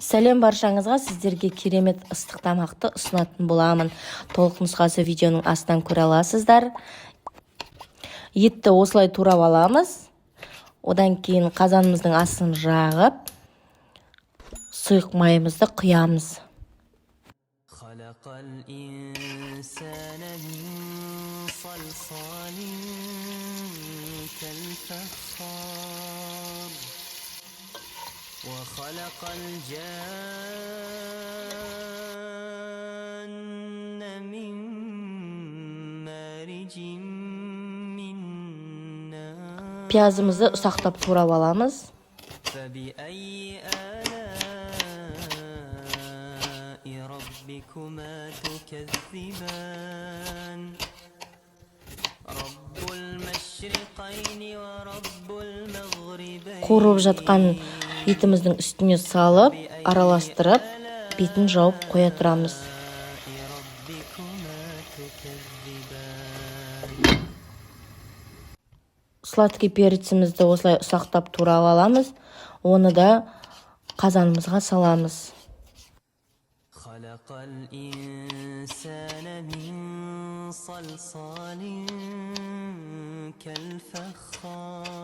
Сәлем баршаңызға, сіздерге керемет ыстық тамақты ұсынатын боламын. Толық нұсқасы видеоның астынан көре аласыздар. Етті осылай турап аламыз. Одан кейін қазанымыздың астын жағып, сұйық майымызды құямыз. وخلق الجن من مارج من نار Пиязымызды ұсақтап турап аламыз. فبأي آلاء ربكما تكذبان رب المشرقين ورب المغربين Қуырып жатқан етіміздің үстіне салып, араластырып, бетін жауып қоя тұрамыз. Сладкий перецімізді осылай ұсақтап турап аламыз. Оны да қазанымызға саламыз. خلق الإنسان من صلصال كالفخار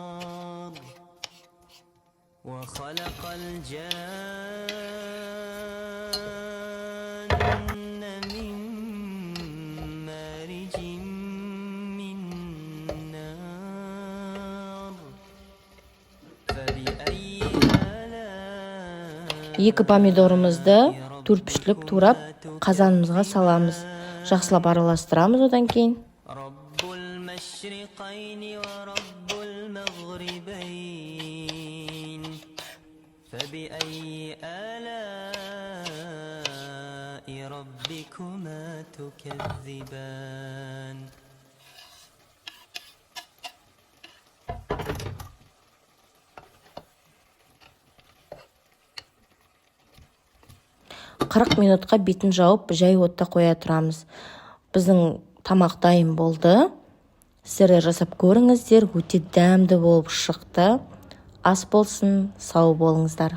وخلق الجن من مارج من نار فبأي آلاء Екі помидорымызды төрт-піштілік турап қазанымызға саламыз. Жақсылап араластырамыз одан кейін. رب المشرقين ورب المغربين فبأي آلاء ربكما تكذبان Қырық минутқа бетін жауып, жай отта қоя тұрамыз. Біздің тамақ дайын болды. Сіздер жасап көріңіздер, өте дәмді болып шықты. Ас болсын, сау болыңыздар.